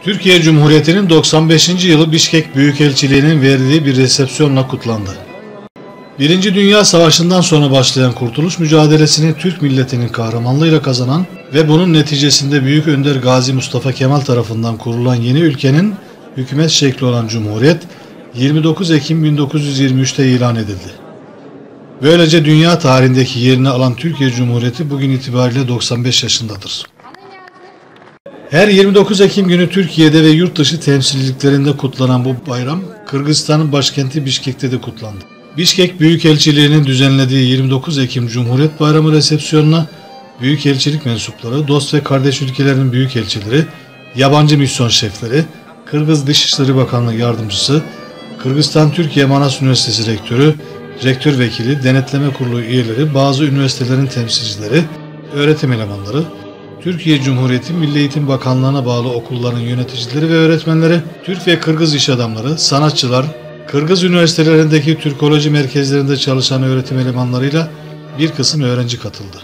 Türkiye Cumhuriyeti'nin 95. yılı Bişkek Büyükelçiliği'nin verdiği bir resepsiyonla kutlandı. Birinci Dünya Savaşı'ndan sonra başlayan kurtuluş mücadelesini Türk milletinin kahramanlığıyla kazanan ve bunun neticesinde Büyük Önder Gazi Mustafa Kemal tarafından kurulan yeni ülkenin hükümet şekli olan Cumhuriyet 29 Ekim 1923'te ilan edildi. Böylece dünya tarihindeki yerini alan Türkiye Cumhuriyeti bugün itibariyle 95 yaşındadır. Her 29 Ekim günü Türkiye'de ve yurt dışı temsilciliklerinde kutlanan bu bayram, Kırgızistan'ın başkenti Bişkek'te de kutlandı. Bişkek Büyükelçiliği'nin düzenlediği 29 Ekim Cumhuriyet Bayramı resepsiyonuna büyükelçilik mensupları, dost ve kardeş ülkelerin büyükelçileri, yabancı misyon şefleri, Kırgız Dışişleri Bakanlığı Yardımcısı, Kırgızistan-Türkiye Manas Üniversitesi Rektörü, Rektör Vekili, Denetleme Kurulu üyeleri, bazı üniversitelerin temsilcileri, öğretim elemanları, Türkiye Cumhuriyeti Milli Eğitim Bakanlığı'na bağlı okulların yöneticileri ve öğretmenleri, Türk ve Kırgız iş adamları, sanatçılar, Kırgız üniversitelerindeki Türkoloji merkezlerinde çalışan öğretim elemanlarıyla bir kısım öğrenci katıldı.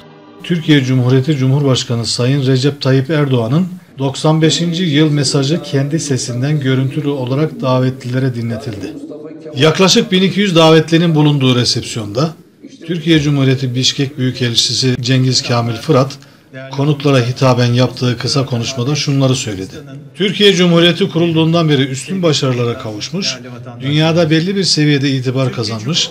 Türkiye Cumhuriyeti Cumhurbaşkanı Sayın Recep Tayyip Erdoğan'ın 95. yıl mesajı kendi sesinden görüntülü olarak davetlilere dinletildi. Yaklaşık 1200 davetlinin bulunduğu resepsiyonda Türkiye Cumhuriyeti Bişkek Büyükelçisi Cengiz Kamil Fırat, konuklara hitaben yaptığı kısa konuşmada şunları söyledi. Türkiye Cumhuriyeti kurulduğundan beri üstün başarılara kavuşmuş, dünyada belli bir seviyede itibar kazanmış,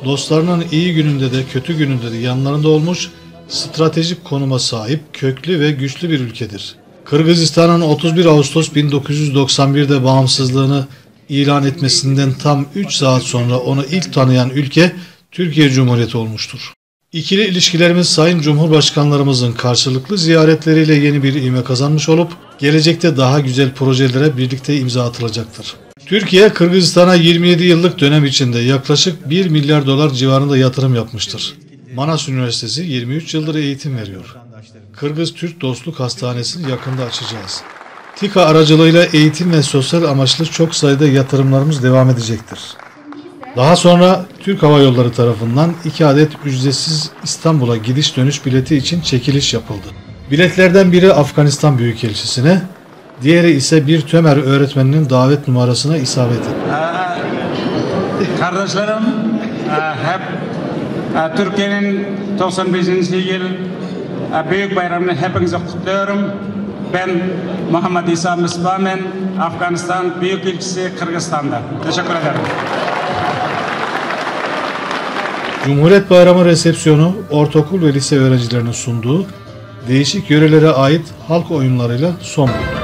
dostlarının iyi gününde de kötü gününde de yanlarında olmuş, stratejik konuma sahip, köklü ve güçlü bir ülkedir. Kırgızistan'ın 31 Ağustos 1991'de bağımsızlığını ilan etmesinden tam 3 saat sonra onu ilk tanıyan ülke Türkiye Cumhuriyeti olmuştur. İkili ilişkilerimiz Sayın Cumhurbaşkanlarımızın karşılıklı ziyaretleriyle yeni bir ivme kazanmış olup gelecekte daha güzel projelere birlikte imza atılacaktır. Türkiye, Kırgızistan'a 27 yıllık dönem içinde yaklaşık 1 milyar dolar civarında yatırım yapmıştır. Manas Üniversitesi 23 yıldır eğitim veriyor. Kırgız-Türk Dostluk Hastanesi'ni yakında açacağız. TİKA aracılığıyla eğitim ve sosyal amaçlı çok sayıda yatırımlarımız devam edecektir. Daha sonra Türk Hava Yolları tarafından 2 adet ücretsiz İstanbul'a gidiş dönüş bileti için çekiliş yapıldı. Biletlerden biri Afganistan Büyükelçisi'ne, diğeri ise bir TÖMER öğretmeninin davet numarasına isabet etti. Kardeşlerim, hep Türkiye'nin 95. yıl Büyük Bayramını hepinize kutluyorum. Ben Muhammed İsa Misbamen, Afganistan Büyükelçisi Kırgızistan'da. Teşekkür ederim. Cumhuriyet Bayramı resepsiyonu ortaokul ve lise öğrencilerinin sunduğu değişik yörelere ait halk oyunlarıyla son buldu.